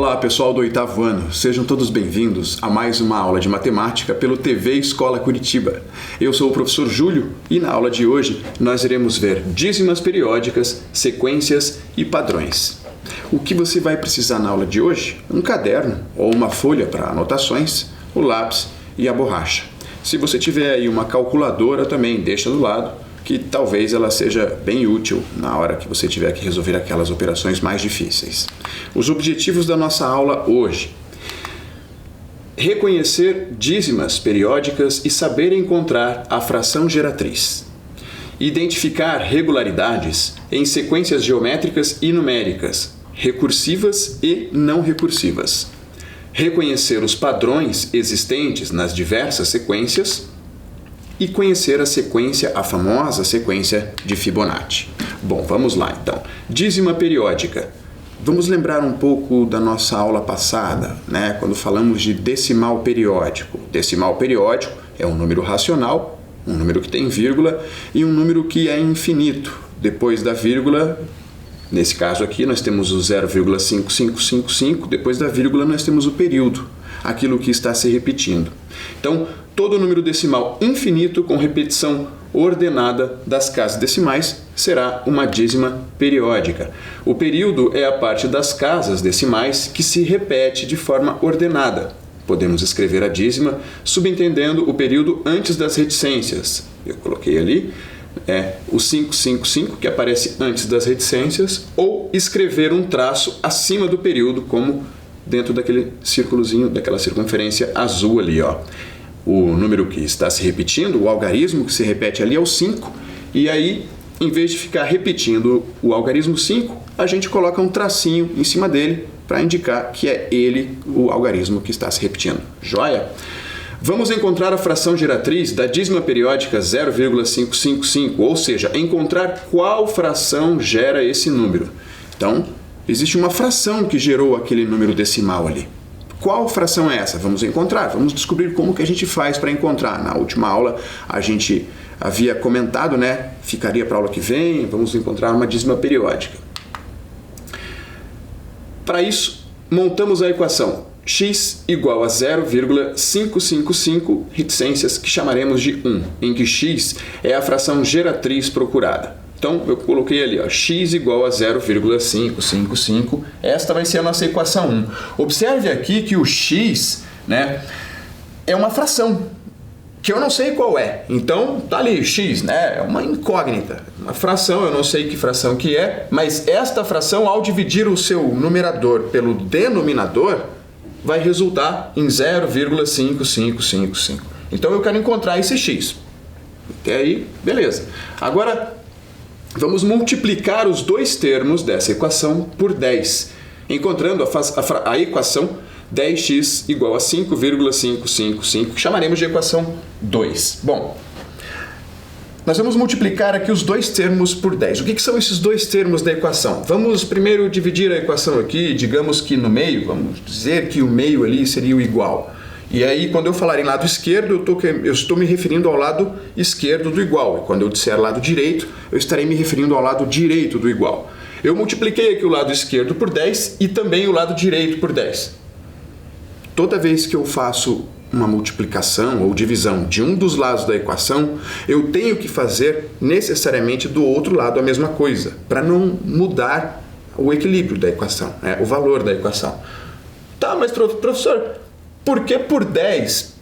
Olá pessoal do 8º ano, sejam todos bem-vindos a mais uma aula de matemática pelo TV Escola Curitiba. Eu sou o professor Júlio e na aula de hoje nós iremos ver dízimas periódicas, sequências e padrões. O que você vai precisar na aula de hoje? Um caderno ou uma folha para anotações, o lápis e a borracha. Se você tiver aí uma calculadora também, deixa do lado, que talvez ela seja bem útil na hora que você tiver que resolver aquelas operações mais difíceis. Os objetivos da nossa aula hoje: reconhecer dízimas periódicas e saber encontrar a fração geratriz. Identificar regularidades em sequências geométricas e numéricas, recursivas e não recursivas. Reconhecer os padrões existentes nas diversas sequências e conhecer a famosa sequência de Fibonacci. Bom, vamos lá então. Dízima periódica. Vamos lembrar um pouco da nossa aula passada, né? Quando falamos de decimal periódico. Decimal periódico é um número racional, um número que tem vírgula e um número que é infinito. Depois da vírgula, nesse caso aqui, nós temos o 0,5555, depois da vírgula nós temos o período, aquilo que está se repetindo. Então, todo número decimal infinito com repetição ordenada das casas decimais será uma dízima periódica. O período é a parte das casas decimais que se repete de forma ordenada. Podemos escrever a dízima subentendendo o período antes das reticências. Eu coloquei ali o 555, que aparece antes das reticências, ou escrever um traço acima do período, como dentro daquele círculozinho, daquela circunferência azul ali, ó. O número que está se repetindo, o algarismo que se repete ali é o 5, e aí, em vez de ficar repetindo o algarismo 5, a gente coloca um tracinho em cima dele para indicar que é ele o algarismo que está se repetindo. Joia? Vamos encontrar a fração geratriz da dízima periódica 0,555, ou seja, encontrar qual fração gera esse número. Então, existe uma fração que gerou aquele número decimal ali. Qual fração é essa? Vamos encontrar, vamos descobrir como que a gente faz para encontrar. Na última aula a gente havia comentado, né? Ficaria para a aula que vem, vamos encontrar uma dízima periódica. Para isso, montamos a equação x igual a 0,555 reticências, que chamaremos de 1, em que x é a fração geratriz procurada. Então, eu coloquei ali, ó, x igual a 0,555. Esta vai ser a nossa equação 1. Observe aqui que o x, né, é uma fração, que eu não sei qual é. Então, tá ali, x, né, é uma incógnita. Uma fração, eu não sei que fração que é, mas esta fração, ao dividir o seu numerador pelo denominador, vai resultar em 0,5555. Então, eu quero encontrar esse x. Até aí, beleza. Agora, vamos multiplicar os dois termos dessa equação por 10, encontrando a equação 10x igual a 5,555, que chamaremos de equação 2. Bom, nós vamos multiplicar aqui os dois termos por 10. O que são esses dois termos da equação? Vamos primeiro dividir a equação aqui, digamos que no meio, vamos dizer que o meio ali seria o igual. E aí, quando eu falar em lado esquerdo, eu estou me referindo ao lado esquerdo do igual. E quando eu disser lado direito, eu estarei me referindo ao lado direito do igual. Eu multipliquei aqui o lado esquerdo por 10 e também o lado direito por 10. Toda vez que eu faço uma multiplicação ou divisão de um dos lados da equação, eu tenho que fazer necessariamente do outro lado a mesma coisa, para não mudar o equilíbrio da equação, o valor da equação. Tá, mas professor, por que por 10?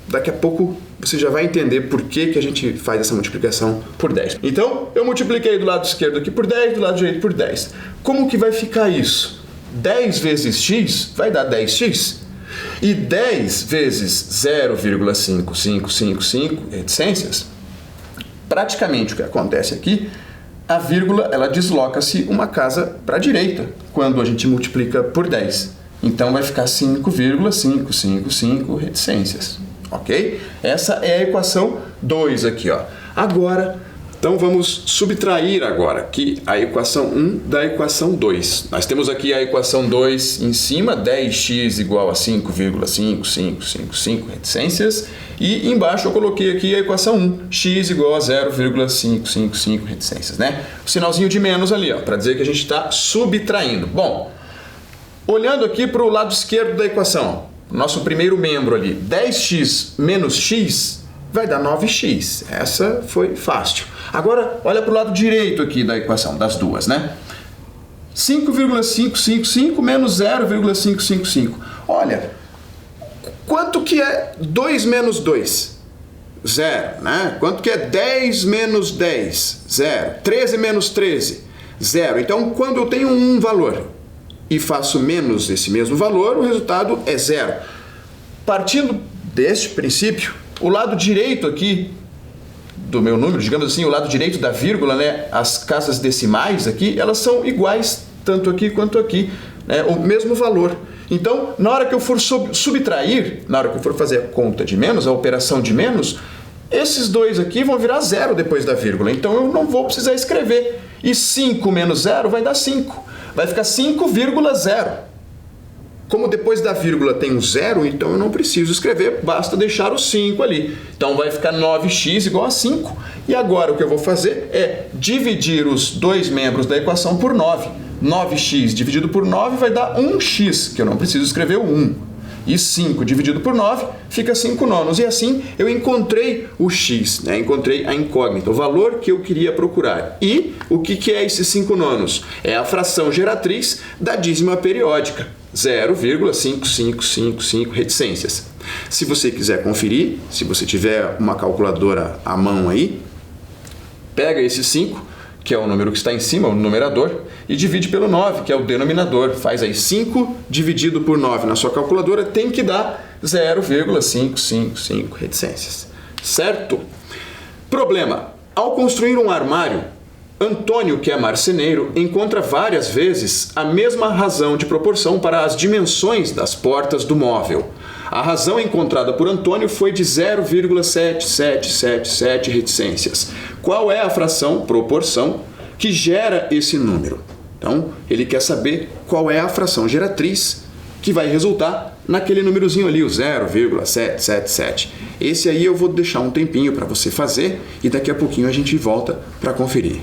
Daqui a pouco você já vai entender por que a gente faz essa multiplicação por 10. Então, eu multipliquei do lado esquerdo aqui por 10, do lado direito por 10. Como que vai ficar isso? 10 vezes x vai dar 10x. E 10 vezes 0,5555 reticências, praticamente o que acontece aqui, a vírgula ela desloca-se uma casa para a direita quando a gente multiplica por 10. Então, vai ficar 5,555 reticências, ok? Essa é a equação 2 aqui, ó. Agora, então vamos subtrair agora aqui a equação 1 da equação 2. Nós temos aqui a equação 2 em cima, 10x igual a 5,5555 reticências. E embaixo eu coloquei aqui a equação 1, x igual a 0,555 reticências, né? O sinalzinho de menos ali, ó, para dizer que a gente está subtraindo. Bom, Olhando aqui para o lado esquerdo da equação, nosso primeiro membro ali, 10x menos x vai dar 9x. Essa foi fácil. Agora, olha para o lado direito aqui da equação, das duas, né? 5,555 menos 0,555. Olha, quanto que é 2 menos 2? 0, né? Quanto que é 10 menos 10? 0. 13 menos 13? 0. Então, quando eu tenho um valor e faço menos esse mesmo valor, o resultado é 0. Partindo deste princípio, o lado direito aqui do meu número, digamos assim, o lado direito da vírgula, né, as casas decimais aqui, elas são iguais tanto aqui quanto aqui, né, o mesmo valor. Então, na hora que eu for subtrair, na hora que eu for fazer a conta de menos, a operação de menos, esses dois aqui vão virar 0 depois da vírgula. Então, eu não vou precisar escrever. E 5 menos 0 vai dar 5. Vai ficar 5,0. Como depois da vírgula tem um 0, então eu não preciso escrever, basta deixar o 5 ali. Então vai ficar 9x igual a 5. E agora o que eu vou fazer é dividir os dois membros da equação por 9. 9x dividido por 9 vai dar 1x, que eu não preciso escrever o 1. E 5 dividido por 9 fica 5 nonos. E assim eu encontrei o x, né? Encontrei a incógnita, o valor que eu queria procurar. E o que é esses 5 nonos? É a fração geratriz da dízima periódica, 0,5555 reticências. Se você quiser conferir, se você tiver uma calculadora à mão aí, pega esse 5, que é o número que está em cima, o numerador, e divide pelo 9, que é o denominador. Faz aí 5 dividido por 9 na sua calculadora, tem que dar 0,555 reticências. Certo? Problema. Ao construir um armário, Antônio, que é marceneiro, encontra várias vezes a mesma razão de proporção para as dimensões das portas do móvel. A razão encontrada por Antônio foi de 0,7777 reticências. Qual é a fração, proporção, que gera esse número? Então, ele quer saber qual é a fração geratriz que vai resultar naquele númerozinho ali, o 0,777. Esse aí eu vou deixar um tempinho para você fazer e daqui a pouquinho a gente volta para conferir.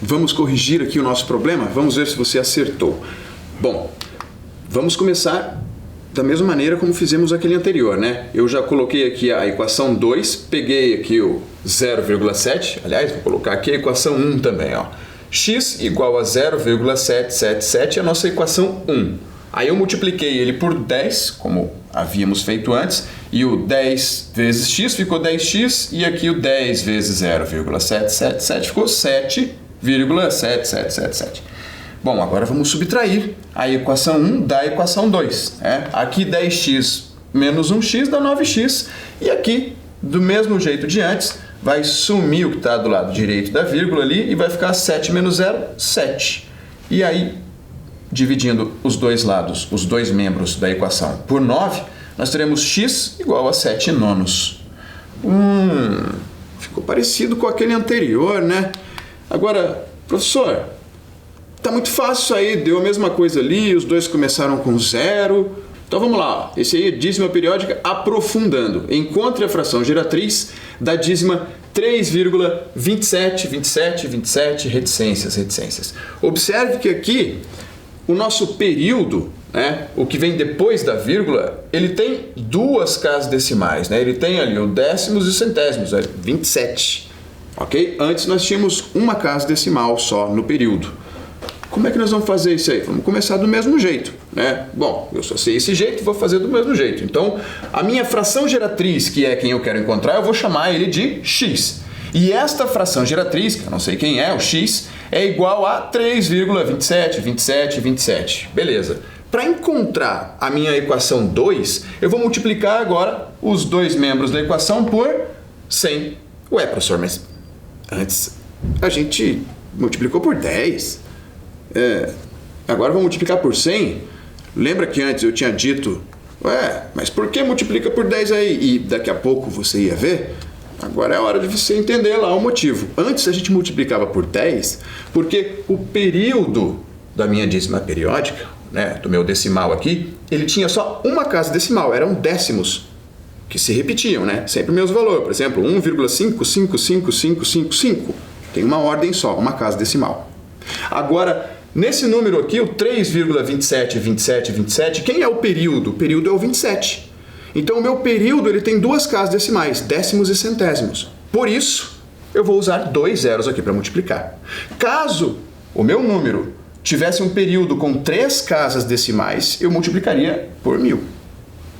Vamos corrigir aqui o nosso problema? Vamos ver se você acertou. Bom, vamos começar da mesma maneira como fizemos aquele anterior, né? Eu já coloquei aqui a equação 2, peguei aqui o 0,7, aliás, vou colocar aqui a equação 1 também, ó. X igual a 0,777 é a nossa equação 1. Aí eu multipliquei ele por 10, como havíamos feito antes, e o 10 vezes x ficou 10x, e aqui o 10 vezes 0,777 ficou 7,7777. Bom, agora vamos subtrair a equação 1 da equação 2. Aqui 10x menos 1x dá 9x. E aqui, do mesmo jeito de antes, vai sumir o que está do lado direito da vírgula ali e vai ficar 7 menos 0, 7. E aí, dividindo os dois lados, os dois membros da equação por 9, nós teremos x igual a 7 nonos. Ficou parecido com aquele anterior, né? Agora, professor, tá muito fácil isso aí, deu a mesma coisa ali, os dois começaram com 0. Então vamos lá, esse aí é dízima periódica aprofundando. Encontre a fração geratriz da dízima 3,27, reticências. Observe que aqui o nosso período, o que vem depois da vírgula, ele tem duas casas decimais, Ele tem ali o décimos e centésimos, 27, ok? Antes nós tínhamos uma casa decimal só no período. Como é que nós vamos fazer isso aí? Vamos começar do mesmo jeito, Bom, eu só sei esse jeito, vou fazer do mesmo jeito. Então, a minha fração geratriz, que é quem eu quero encontrar, eu vou chamar ele de x. E esta fração geratriz, que eu não sei quem é, o x, é igual a 3,27. Beleza. Para encontrar a minha equação 2, eu vou multiplicar agora os dois membros da equação por 100. Ué, professor, mas antes a gente multiplicou por 10. Agora vou multiplicar por 100. Lembra que antes eu tinha dito, mas por que multiplica por 10 aí? E daqui a pouco você ia ver. Agora é a hora de você entender lá o motivo. Antes a gente multiplicava por 10 porque o período da minha dízima periódica, do meu decimal aqui, ele tinha só uma casa decimal, eram décimos que se repetiam, sempre o mesmo valor. Por exemplo, 1,555555. Tem uma ordem só, uma casa decimal. Agora, nesse número aqui, o 3,27, quem é o período? O período é o 27. Então, o meu período ele tem duas casas decimais, décimos e centésimos. Por isso, eu vou usar 2 zeros aqui para multiplicar. Caso o meu número tivesse um período com 3 casas decimais, eu multiplicaria por 1000.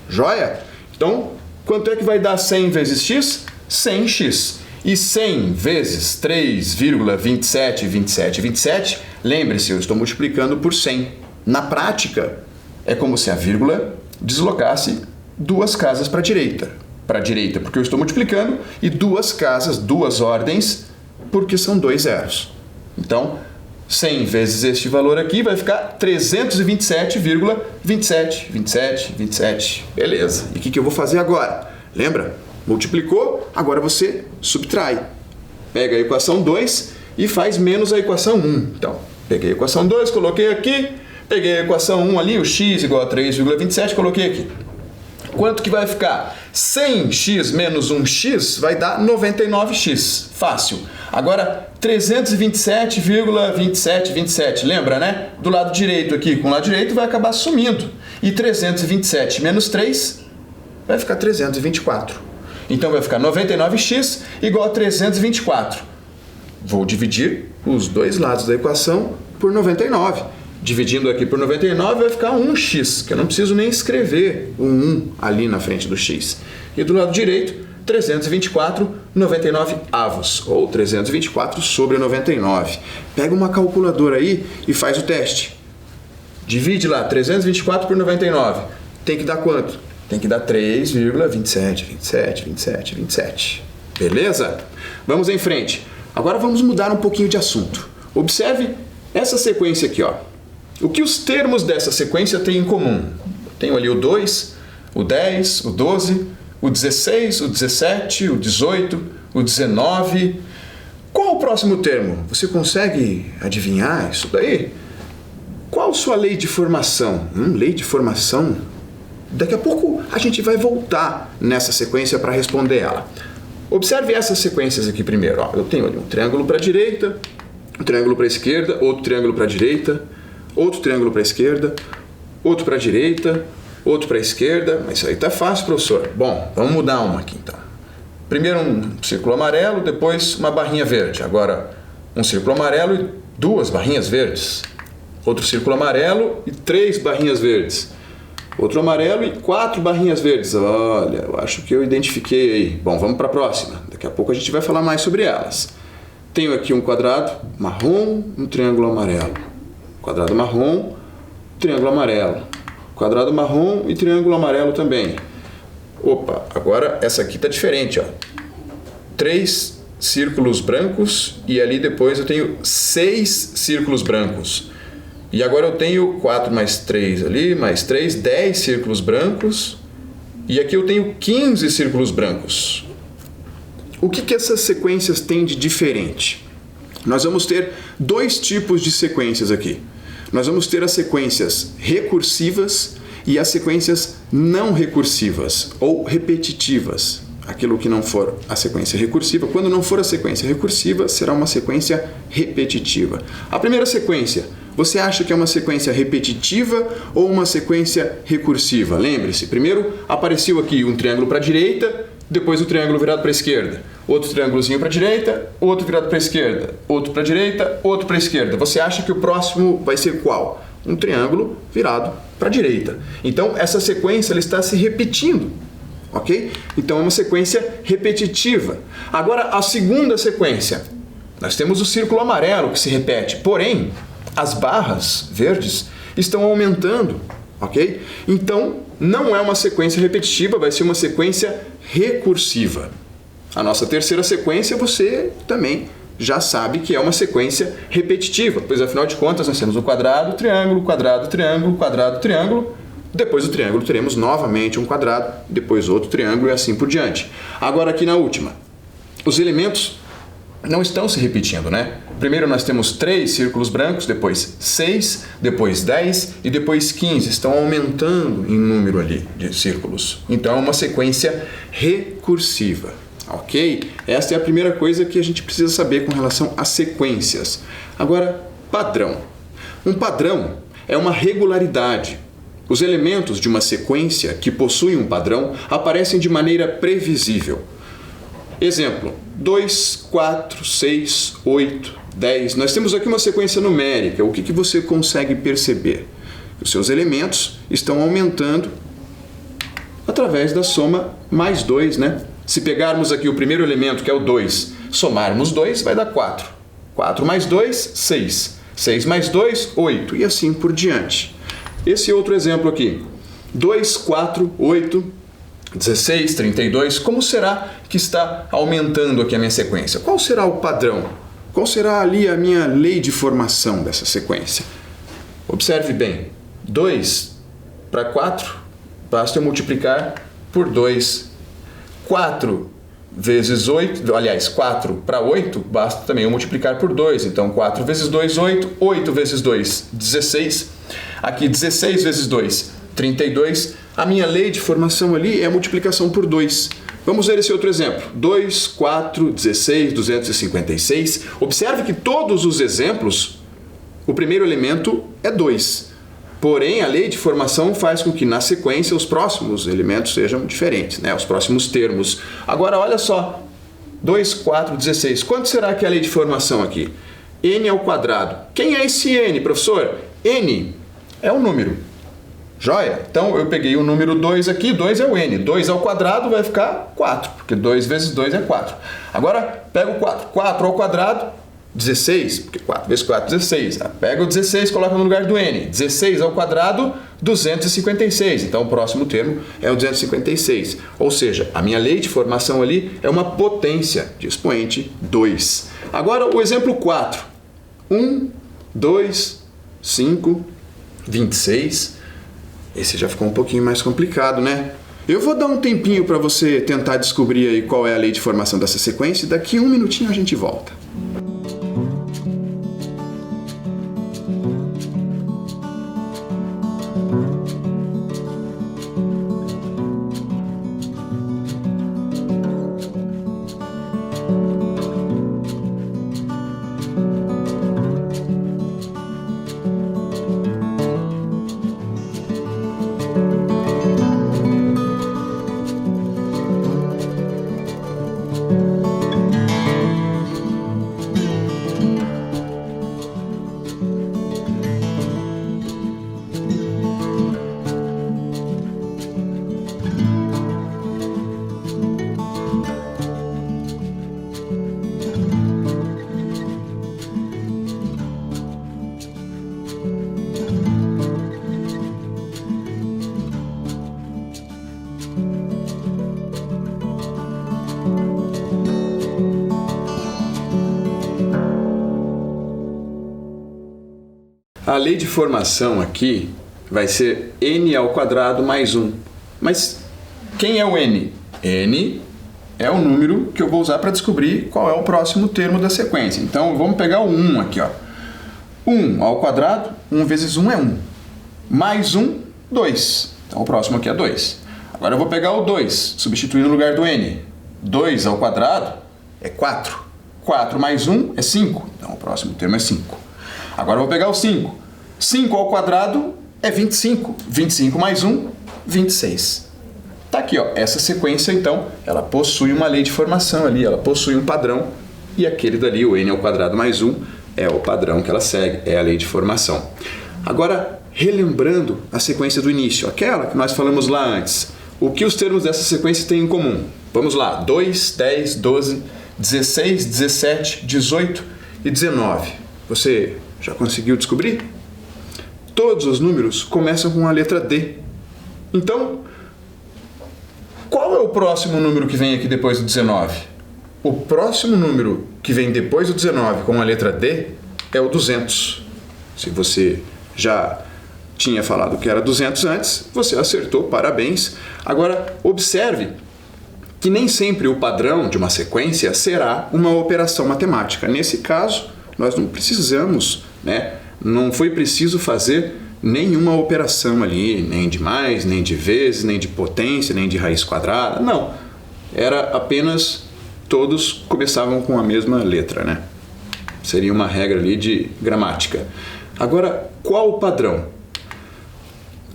Joia? Então, quanto é que vai dar 100 vezes x? 100x. E 100 vezes 3,27, lembre-se, eu estou multiplicando por 100. Na prática, é como se a vírgula deslocasse duas casas para a direita. Para a direita, porque eu estou multiplicando, e duas casas, duas ordens, porque são 2 zeros. Então, 100 vezes este valor aqui vai ficar 327,27. Beleza. E o que eu vou fazer agora? Lembra? Multiplicou, agora você subtrai. Pega a equação 2 e faz menos a equação 1. Então, peguei a equação 2, coloquei aqui, peguei a equação 1 ali, o x igual a 3,27, coloquei aqui. Quanto que vai ficar? 100x menos 1x vai dar 99x. Fácil. Agora, 327,27, lembra, Do lado direito aqui com o lado direito vai acabar sumindo. E 327 menos 3 vai ficar 324. Então, vai ficar 99x igual a 324. Vou dividir os dois lados da equação por 99. Dividindo aqui por 99 vai ficar 1x, que eu não preciso nem escrever o 1 ali na frente do x. E do lado direito, 324,99 avos, ou 324 sobre 99. Pega uma calculadora aí e faz o teste. Divide lá, 324 por 99. Tem que dar quanto? Tem que dar 3,27. Beleza? Vamos em frente. Agora vamos mudar um pouquinho de assunto. Observe essa sequência aqui, ó. O que os termos dessa sequência têm em comum? Tenho ali o 2, o 10, o 12, o 16, o 17, o 18, o 19. Qual o próximo termo? Você consegue adivinhar isso daí? Qual sua lei de formação? Lei de formação? Daqui a pouco a gente vai voltar nessa sequência para responder ela. Observe essas sequências aqui primeiro. Ó. Eu tenho ali um triângulo para a direita, um triângulo para a esquerda, outro triângulo para a direita, outro triângulo para a esquerda, outro para a direita, outro para a esquerda. Mas isso aí tá fácil, professor. Bom, vamos mudar uma aqui então. Primeiro um círculo amarelo, depois uma barrinha verde. Agora um círculo amarelo e 2 barrinhas verdes. Outro círculo amarelo e 3 barrinhas verdes. Outro amarelo e 4 barrinhas verdes. Olha, eu acho que eu identifiquei aí. Bom, vamos para a próxima. Daqui a pouco a gente vai falar mais sobre elas. Tenho aqui um quadrado marrom, um triângulo amarelo. quadrado marrom, triângulo amarelo. Quadrado marrom e triângulo amarelo também. Opa, agora essa aqui está diferente, ó. 3 círculos brancos e ali depois eu tenho 6 círculos brancos. E agora eu tenho 4 mais 3 ali, mais 3, 10 círculos brancos. E aqui eu tenho 15 círculos brancos. O que essas sequências têm de diferente? Nós vamos ter 2 tipos de sequências aqui. Nós vamos ter as sequências recursivas e as sequências não recursivas ou repetitivas. Aquilo que não for a sequência recursiva, quando não for a sequência recursiva, será uma sequência repetitiva. A primeira sequência, você acha que é uma sequência repetitiva ou uma sequência recursiva? Lembre-se, primeiro apareceu aqui um triângulo para a direita, depois o triângulo virado para a esquerda. Outro triângulozinho para a direita, outro virado para a esquerda. Outro para a direita, outro para a esquerda. Você acha que o próximo vai ser qual? Um triângulo virado para a direita. Então, essa sequência ela está se repetindo. Ok? Então é uma sequência repetitiva. Agora, a segunda sequência. Nós temos o círculo amarelo que se repete, porém, as barras verdes estão aumentando. Ok? Então, não é uma sequência repetitiva, vai ser uma sequência recursiva. A nossa terceira sequência você também já sabe que é uma sequência repetitiva, pois afinal de contas nós temos o quadrado, triângulo, quadrado, triângulo, quadrado, triângulo. Depois do triângulo teremos novamente um quadrado, depois outro triângulo e assim por diante. Agora aqui na última, os elementos não estão se repetindo, né? Primeiro nós temos 3 círculos brancos, depois 6, depois 10 e depois 15. Estão aumentando em número ali de círculos. Então é uma sequência recursiva, ok? Esta é a primeira coisa que a gente precisa saber com relação a sequências. Agora, padrão. Um padrão é uma regularidade. Os elementos de uma sequência que possuem um padrão aparecem de maneira previsível. Exemplo, 2, 4, 6, 8, 10. Nós temos aqui uma sequência numérica. O que você consegue perceber? Os seus elementos estão aumentando através da soma mais 2, né? Se pegarmos aqui o primeiro elemento, que é o 2, somarmos 2, vai dar 4. 4 mais 2, 6. 6 mais 2, 8. E assim por diante. Esse outro exemplo aqui, 2, 4, 8, 16, 32, como será que está aumentando aqui a minha sequência? Qual será o padrão? Qual será ali a minha lei de formação dessa sequência? Observe bem, 2 para 4, basta eu multiplicar por 2. 4 vezes 8, aliás, 4 para 8, basta também eu multiplicar por 2. Então, 4 vezes 2, 8. 8 vezes 2, 16. Aqui, 16 vezes 2, 32. A minha lei de formação ali é a multiplicação por 2. Vamos ver esse outro exemplo. 2, 4, 16, 256. Observe que todos os exemplos, o primeiro elemento é 2. Porém, a lei de formação faz com que, na sequência, os próximos elementos sejam diferentes, né? Os próximos termos. Agora, olha só. 2, 4, 16. Quanto será que é a lei de formação aqui? N ao quadrado. Quem é esse N, professor? N é um número. Joia? Então, eu peguei o número 2 aqui. 2 é o N. 2 ao quadrado vai ficar 4, porque 2 vezes 2 é 4. Agora, pega o 4. 4 ao quadrado, 16, porque 4 vezes 4 é 16. Pega o 16 e coloca no lugar do N. 16 ao quadrado, 256. Então, o próximo termo é o 256. Ou seja, a minha lei de formação ali é uma potência de expoente 2. Agora, o exemplo 4. 1, 2, 5, 26. Esse já ficou um pouquinho mais complicado, né? Eu vou dar um tempinho para você tentar descobrir aí qual é a lei de formação dessa sequência e daqui a um minutinho a gente volta. A lei de formação aqui vai ser n ao quadrado mais 1. Mas quem é o n? N é o número que eu vou usar para descobrir qual é o próximo termo da sequência. Então, vamos pegar o 1 aqui, ó. 1 ao quadrado, 1 vezes 1 é 1. Mais 1, 2. Então, o próximo aqui é 2. Agora eu vou pegar o 2, substituir no lugar do n. 2 ao quadrado é 4. 4 mais 1 é 5. Então, o próximo termo é 5. Agora eu vou pegar o 5. 5 ao quadrado é 25. 25 mais 1, 26. Tá aqui, ó. Essa sequência, então, ela possui uma lei de formação ali, ela possui um padrão, e aquele dali, o n ao quadrado mais 1, é o padrão que ela segue, é a lei de formação. Agora, relembrando a sequência do início, aquela que nós falamos lá antes, o que os termos dessa sequência têm em comum? Vamos lá, 2, 10, 12, 16, 17, 18 e 19. Você já conseguiu descobrir? Todos os números começam com a letra D. Então, qual é o próximo número que vem aqui depois do 19? O próximo número que vem depois do 19 com a letra D é o 200. Se você já tinha falado que era 200 antes, você acertou, parabéns. Agora, observe que nem sempre o padrão de uma sequência será uma operação matemática. Nesse caso, nós não precisamos, não foi preciso fazer nenhuma operação ali, nem de mais, nem de vezes, nem de potência, nem de raiz quadrada. Não, era apenas todos começavam com a mesma letra, Seria uma regra ali de gramática. Agora, qual o padrão?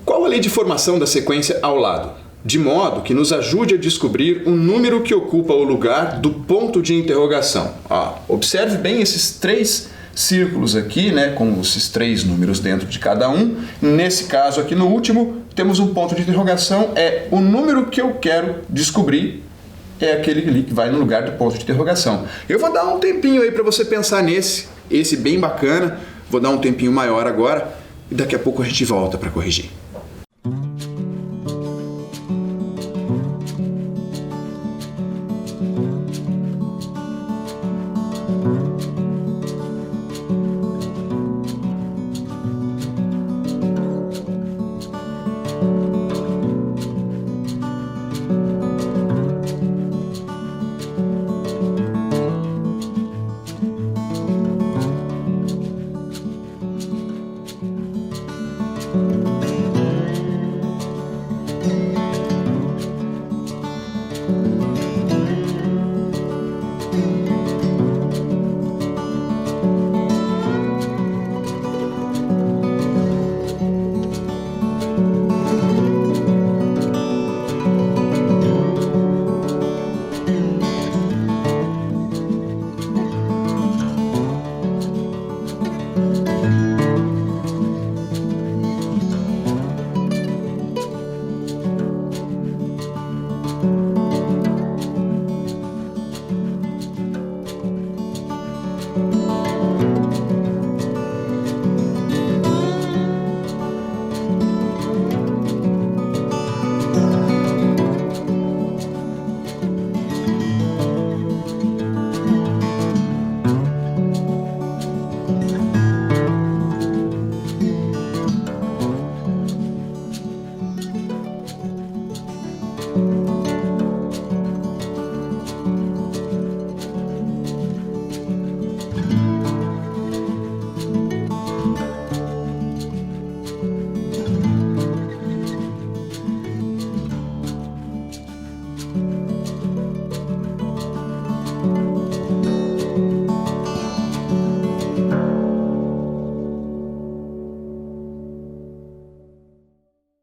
Qual a lei de formação da sequência ao lado? De modo que nos ajude a descobrir o número que ocupa o lugar do ponto de interrogação. Observe bem esses 3 círculos aqui, com esses 3 números dentro de cada um. Nesse caso aqui no último, temos um ponto de interrogação, é o número que eu quero descobrir, é aquele ali que vai no lugar do ponto de interrogação. Eu vou dar um tempinho aí para você pensar esse bem bacana, vou dar um tempinho maior agora e daqui a pouco a gente volta para corrigir.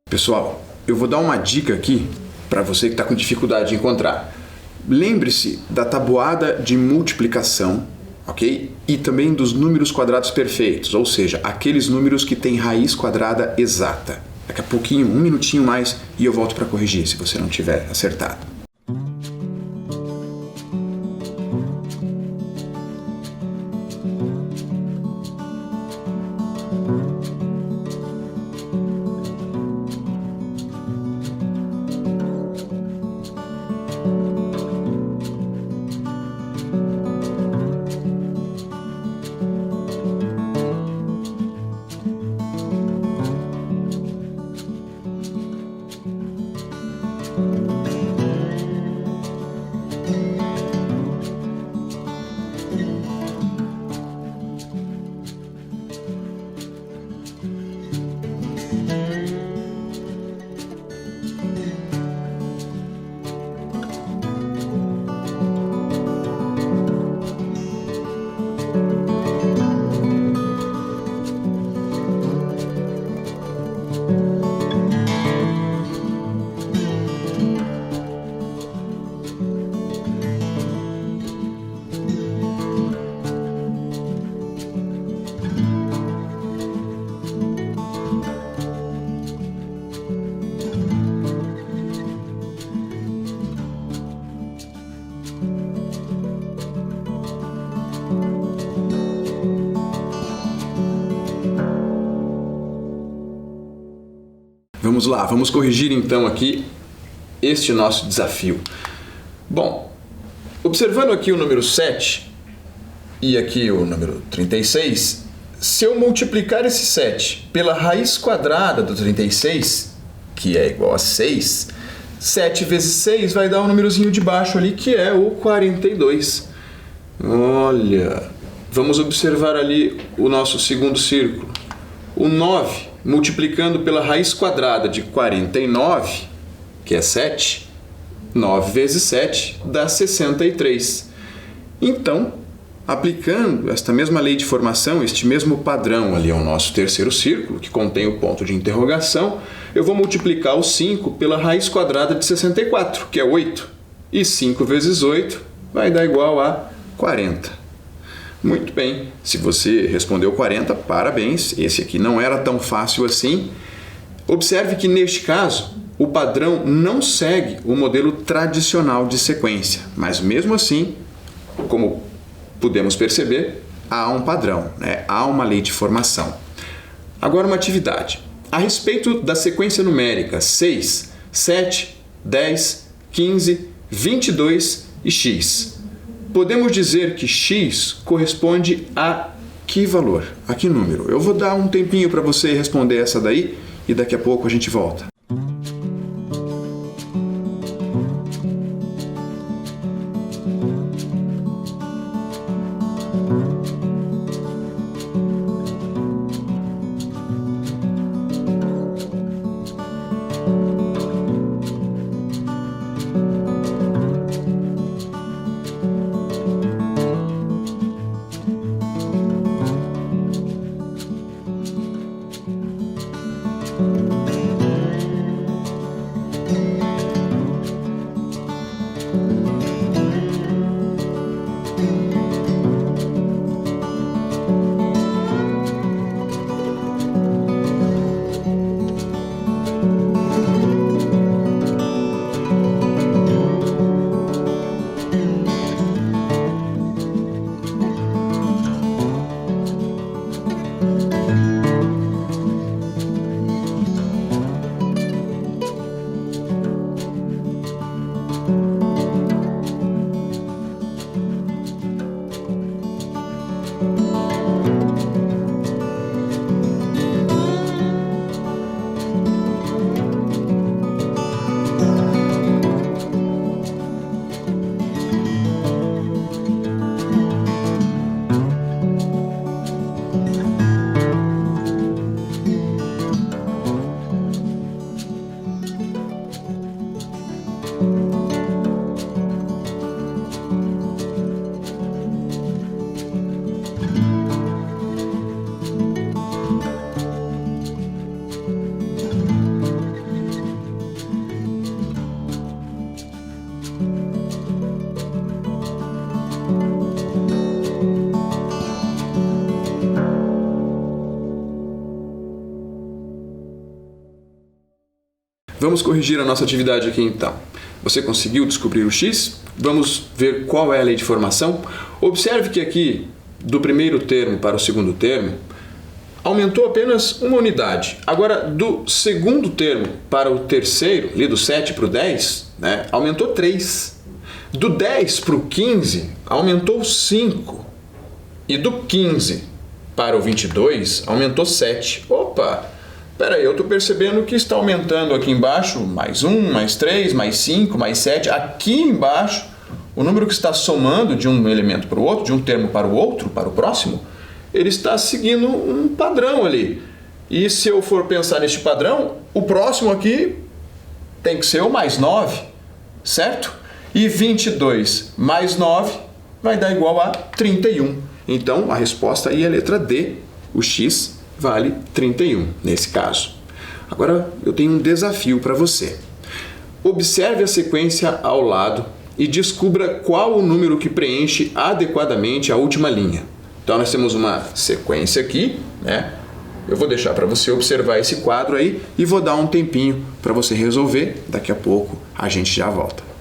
Pessoal, eu vou dar uma dica aqui para você que está com dificuldade de encontrar. Lembre-se da tabuada de multiplicação, ok? E também dos números quadrados perfeitos, ou seja, aqueles números que têm raiz quadrada exata. Daqui a pouquinho, 1 minutinho mais, e eu volto para corrigir se você não tiver acertado. Vamos lá, vamos corrigir então aqui este nosso desafio. Bom, observando aqui o número 7 e aqui o número 36, se eu multiplicar esse 7 pela raiz quadrada do 36, que é igual a 6, 7 vezes 6 vai dar um númerozinho de baixo ali, que é o 42. Olha, vamos observar ali o nosso segundo círculo. O 9, multiplicando pela raiz quadrada de 49, que é 7, 9 vezes 7 dá 63. Então, aplicando esta mesma lei de formação, este mesmo padrão ali ao nosso terceiro círculo, que contém o ponto de interrogação, eu vou multiplicar o 5 pela raiz quadrada de 64, que é 8. E 5 vezes 8 vai dar igual a 40. Muito bem, se você respondeu 40, parabéns, esse aqui não era tão fácil assim. Observe que neste caso, o padrão não segue o modelo tradicional de sequência, mas mesmo assim, como podemos perceber, há um padrão, né? Há uma lei de formação. Agora uma atividade. A respeito da sequência numérica 6, 7, 10, 15, 22 e x. Podemos dizer que x corresponde a que valor? A que número? Eu vou dar um tempinho para você responder essa daí e daqui a pouco a gente volta. Vamos corrigir a nossa atividade aqui então. Você conseguiu descobrir o x? Vamos ver qual é a lei de formação. Observe que aqui, do primeiro termo para o segundo termo, aumentou apenas uma unidade. Agora, do segundo termo para o terceiro, ali do 7 para o 10, né, aumentou 3. Do 10 para o 15, aumentou 5. E do 15 para o 22, aumentou 7. Opa! espera aí, eu estou percebendo que está aumentando aqui embaixo, mais 1, mais 3, mais 5, mais 7. Aqui embaixo, o número que está somando de um elemento para o outro, de um termo para o outro, para o próximo, ele está seguindo um padrão ali. E se eu for pensar neste padrão, o próximo aqui tem que ser o mais 9, certo? E 22 mais 9 vai dar igual a 31. Então, a resposta aí é a letra D. O x vale 31, nesse caso. Agora, eu tenho um desafio para você. Observe a sequência ao lado e descubra qual o número que preenche adequadamente a última linha. Então, nós temos uma sequência aqui, né? Eu vou deixar para você observar esse quadro aí e vou dar um tempinho para você resolver. Daqui a pouco a gente já volta.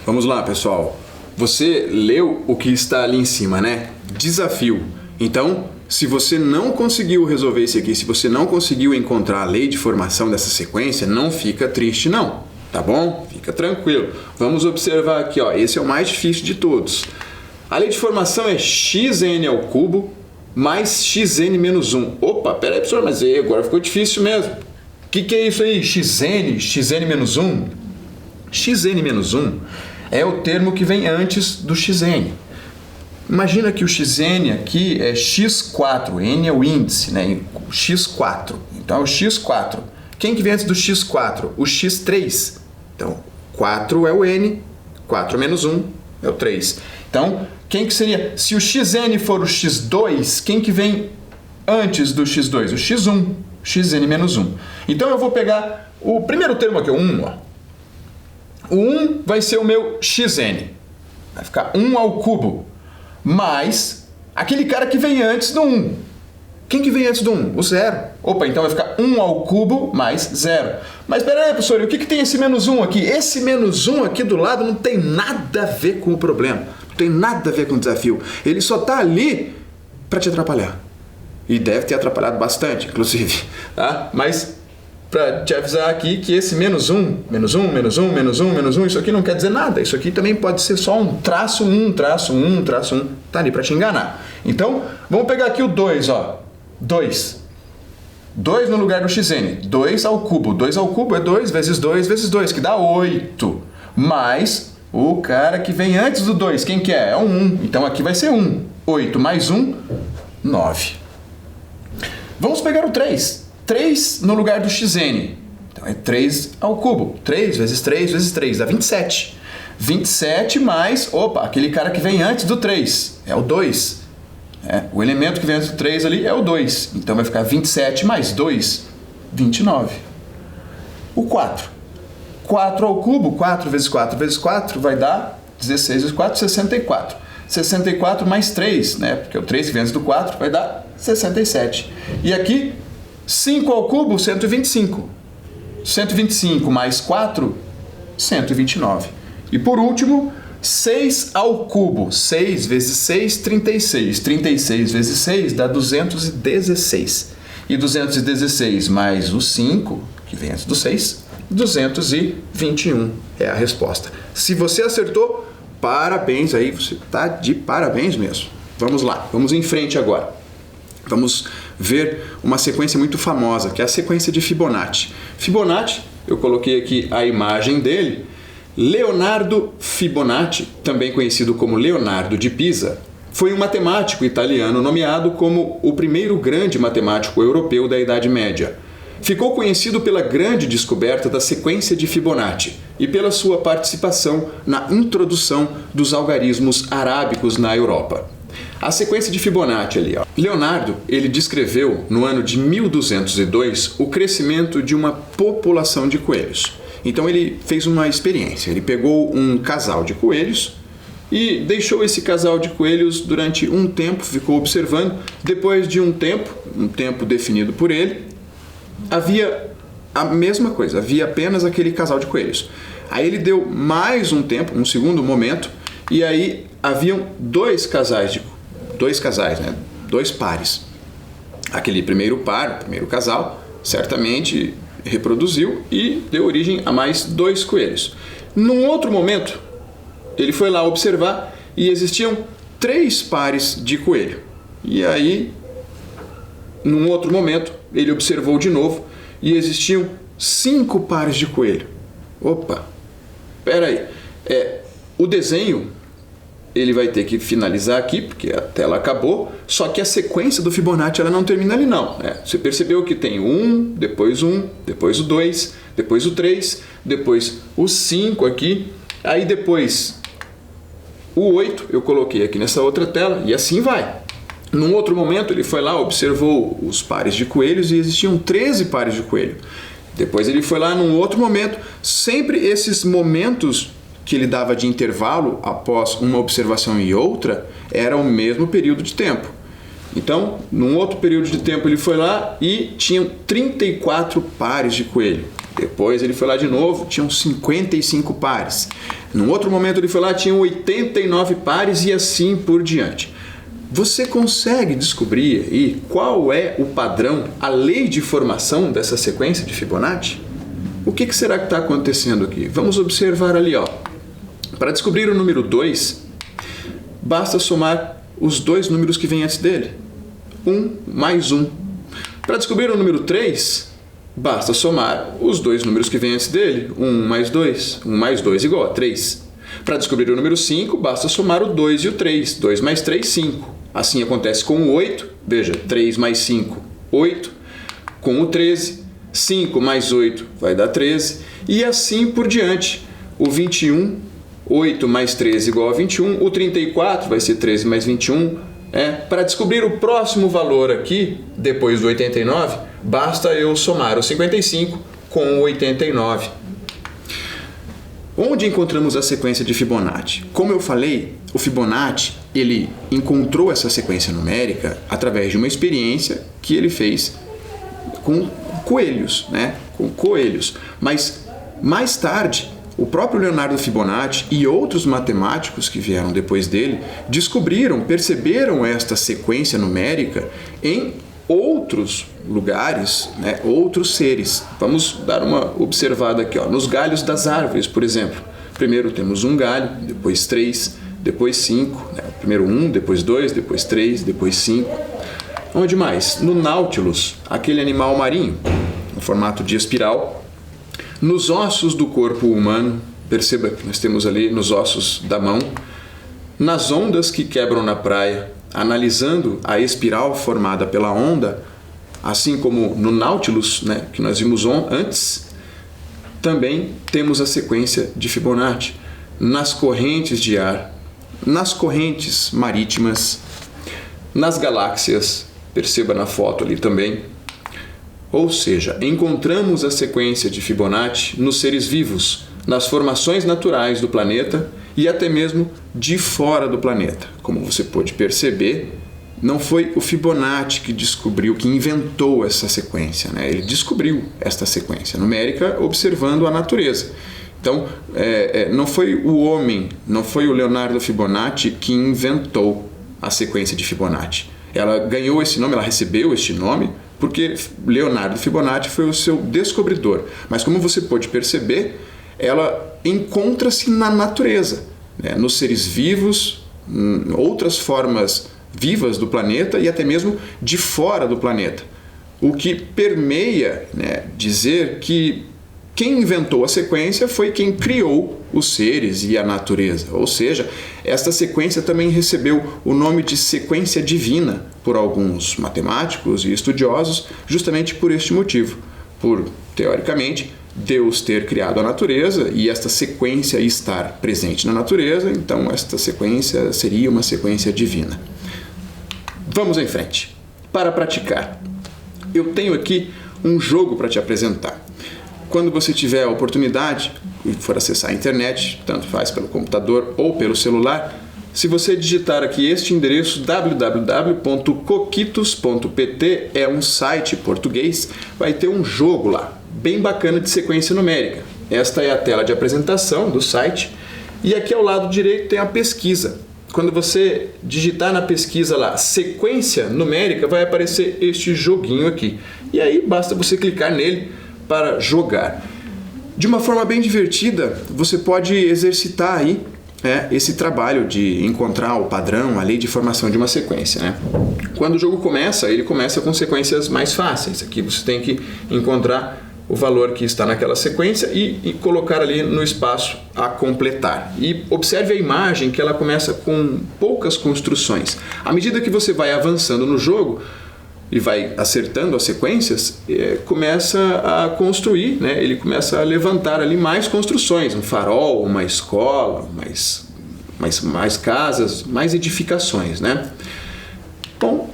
Vamos lá, pessoal. Você leu o que está ali em cima, né? Desafio. Então, se você não conseguiu resolver esse aqui, se você não conseguiu encontrar a lei de formação dessa sequência, não fica triste não, tá bom? Fica tranquilo. Vamos observar aqui, ó. Esse é o mais difícil de todos. A lei de formação é xn ao cubo mais xn menos 1. Opa, peraí, professor, mas aí agora ficou difícil mesmo. O que é isso aí? xn menos 1? Xn menos 1 é o termo que vem antes do xn. Imagina que o xn aqui é x4, n é o índice, né? x4. Então é o x4. Quem que vem antes do x4? O x3. Então, 4 é o n, 4 menos 1 é o 3. Então, quem que seria? Se o xn for o x2, quem que vem antes do x2? O x1, xn menos 1. Então, eu vou pegar o primeiro termo aqui, o 1, ó. O 1 vai ser o meu xn. Vai ficar 1 ao cubo. Mais aquele cara que vem antes do 1. Quem que vem antes do 1? O 0. Opa, então vai ficar 1 ao cubo mais 0. Mas pera aí, professor, e o que tem esse menos 1 aqui? Esse menos 1 aqui do lado não tem nada a ver com o problema. Não tem nada a ver com o desafio. Ele só está ali para te atrapalhar. E deve ter atrapalhado bastante, inclusive. Tá? Mas para te avisar aqui que esse menos 1, menos 1, menos 1, menos 1, menos 1, isso aqui não quer dizer nada. Isso aqui também pode ser só um traço 1, traço 1, traço 1. Tá ali para te enganar. Então, vamos pegar aqui o 2, ó. 2. 2 no lugar do xn. 2 ao cubo. 2 ao cubo é 2 vezes 2 vezes 2, que dá 8. Mais o cara que vem antes do 2. Quem que é? É um 1. Então aqui vai ser 1. 8 mais 1, 9. Vamos pegar o 3. 3 no lugar do xn. Então é 3 ao cubo. 3 vezes 3 vezes 3 dá 27. 27 mais, opa, aquele cara que vem antes do 3. É o 2. O elemento que vem antes do 3 ali é o 2. Então vai ficar 27 mais 2, 29. O 4. 4 ao cubo, 4 vezes 4 vezes 4 vai dar 16 vezes 4, 64. 64 mais 3, né? Porque o 3 que vem antes do 4 vai dar 67. E aqui, 5 ao cubo, 125. 125 mais 4, 129. E por último, 6 ao cubo. 6 vezes 6, 36. 36 vezes 6 dá 216. E 216 mais o 5, que vem antes do 6, 221 é a resposta. Se você acertou, parabéns aí, você está de parabéns mesmo. Vamos lá, vamos em frente agora. Vamos ver uma sequência muito famosa, que é a sequência de Fibonacci. Fibonacci, eu coloquei aqui a imagem dele. Leonardo Fibonacci, também conhecido como Leonardo de Pisa, foi um matemático italiano nomeado como o primeiro grande matemático europeu da Idade Média. Ficou conhecido pela grande descoberta da sequência de Fibonacci e pela sua participação na introdução dos algarismos arábicos na Europa. A sequência de Fibonacci ali, ó. Leonardo, ele descreveu no ano de 1202 o crescimento de uma população de coelhos. Então ele fez uma experiência, ele pegou um casal de coelhos e deixou esse casal de coelhos durante um tempo, ficou observando. Depois de um tempo definido por ele, havia a mesma coisa, havia apenas aquele casal de coelhos. Aí ele deu mais um tempo, um segundo momento, e aí haviam dois casais, né? Dois pares. Aquele primeiro par, o primeiro casal, certamente reproduziu e deu origem a mais dois coelhos. Num outro momento, ele foi lá observar e existiam 3 pares de coelho. E aí, num outro momento, ele observou de novo e existiam 5 pares de coelho. Opa, espera aí. O desenho ele vai ter que finalizar aqui, porque a tela acabou, só que a sequência do Fibonacci ela não termina ali não. Você percebeu que tem depois o 2, depois o 3, depois o 5 aqui, aí depois o 8, eu coloquei aqui nessa outra tela, e assim vai. Num outro momento ele foi lá, observou os pares de coelhos e existiam 13 pares de coelho. Depois ele foi lá num outro momento, sempre esses momentos que ele dava de intervalo após uma observação e outra, era o mesmo período de tempo. Então, num outro período de tempo ele foi lá e tinham 34 pares de coelho. Depois ele foi lá de novo, tinham 55 pares. Num outro momento ele foi lá, tinham 89 pares e assim por diante. Você consegue descobrir aí qual é o padrão, a lei de formação dessa sequência de Fibonacci? O que será que está acontecendo aqui? Vamos observar ali, ó. Para descobrir o número 2, basta somar os 2 números que vêm antes dele. 1 mais 1. Para descobrir o número 3, basta somar os 2 números que vêm antes dele. 1 mais 2. 1 mais 2 igual a 3. Para descobrir o número 5, basta somar o 2 e o 3. 2 mais 3, 5. Assim acontece com o 8. Veja, 3 mais 5, 8. Com o 13, 5 mais 8 vai dar 13. E assim por diante. O 21, 8 mais 13 igual a 21. O 34 vai ser 13 mais 21. Para descobrir o próximo valor aqui, depois do 89, basta eu somar o 55 com o 89. Onde encontramos a sequência de Fibonacci? Como eu falei, o Fibonacci ele encontrou essa sequência numérica através de uma experiência que ele fez com coelhos, né? Com coelhos. Mas mais tarde, o próprio Leonardo Fibonacci e outros matemáticos que vieram depois dele perceberam esta sequência numérica em outros lugares, né, outros seres. Vamos dar uma observada aqui, nos galhos das árvores, por exemplo. Primeiro temos um galho, depois 3, depois 5. Né? Primeiro 1, depois 2, depois 3, depois 5. Onde mais? No Nautilus, aquele animal marinho, no formato de espiral. Nos ossos do corpo humano, perceba que nós temos ali nos ossos da mão. Nas ondas que quebram na praia, analisando a espiral formada pela onda, assim como no Nautilus, né, que nós vimos antes, também temos a sequência de Fibonacci nas correntes de ar, nas correntes marítimas, nas galáxias, perceba na foto ali também. Ou seja, encontramos a sequência de Fibonacci nos seres vivos, nas formações naturais do planeta e até mesmo de fora do planeta. Como você pode perceber, não foi o Fibonacci que descobriu, que inventou essa sequência, né? Ele descobriu esta sequência numérica observando a natureza. Então, não foi o homem, não foi o Leonardo Fibonacci que inventou a sequência de Fibonacci. Ela ganhou esse nome, ela recebeu este nome, porque Leonardo Fibonacci foi o seu descobridor. Mas como você pode perceber, ela encontra-se na natureza, né? Nos seres vivos, outras formas vivas do planeta e até mesmo de fora do planeta. O que permeia, né, dizer que quem inventou a sequência foi quem criou os seres e a natureza. Ou seja, esta sequência também recebeu o nome de sequência divina por alguns matemáticos e estudiosos, justamente por este motivo. Por, teoricamente, Deus ter criado a natureza e esta sequência estar presente na natureza, então esta sequência seria uma sequência divina. Vamos em frente. Para praticar, eu tenho aqui um jogo para te apresentar. Quando você tiver a oportunidade e for acessar a internet, tanto faz pelo computador ou pelo celular, se você digitar aqui este endereço www.coquitos.pt, é um site português, vai ter um jogo lá, bem bacana de sequência numérica. Esta é a tela de apresentação do site e aqui ao lado direito tem a pesquisa. Quando você digitar na pesquisa lá sequência numérica, vai aparecer este joguinho aqui. E aí basta você clicar nele para jogar. De uma forma bem divertida, você pode exercitar aí esse trabalho de encontrar o padrão, a lei de formação de uma sequência, né? Quando o jogo começa, ele começa com sequências mais fáceis. Aqui você tem que encontrar o valor que está naquela sequência e colocar ali no espaço a completar. E observe a imagem que ela começa com poucas construções. À medida que você vai avançando no jogo e vai acertando as sequências, começa a construir, né? Ele começa a levantar ali mais construções, um farol, uma escola, mais casas, mais edificações, né? Bom,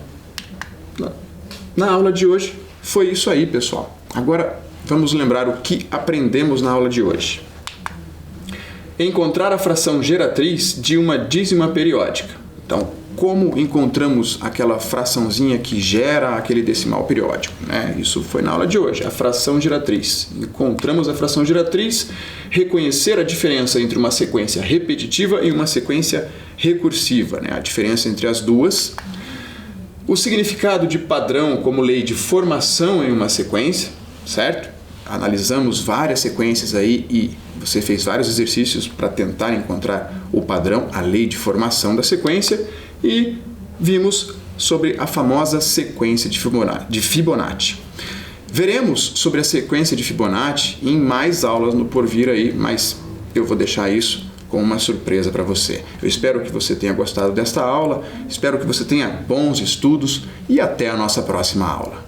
na aula de hoje foi isso aí, pessoal. Agora vamos lembrar o que aprendemos na aula de hoje. Encontrar a fração geratriz de uma dízima periódica. Então, como encontramos aquela fraçãozinha que gera aquele decimal periódico, né? Isso foi na aula de hoje, a fração geratriz. Encontramos a fração geratriz, reconhecer a diferença entre uma sequência repetitiva e uma sequência recursiva, né? A diferença entre as duas. O significado de padrão como lei de formação em uma sequência, certo? Analisamos várias sequências aí e você fez vários exercícios para tentar encontrar o padrão, a lei de formação da sequência, e vimos sobre a famosa sequência de Fibonacci. Veremos sobre a sequência de Fibonacci em mais aulas no porvir aí, mas eu vou deixar isso como uma surpresa para você. Eu espero que você tenha gostado desta aula, espero que você tenha bons estudos e até a nossa próxima aula.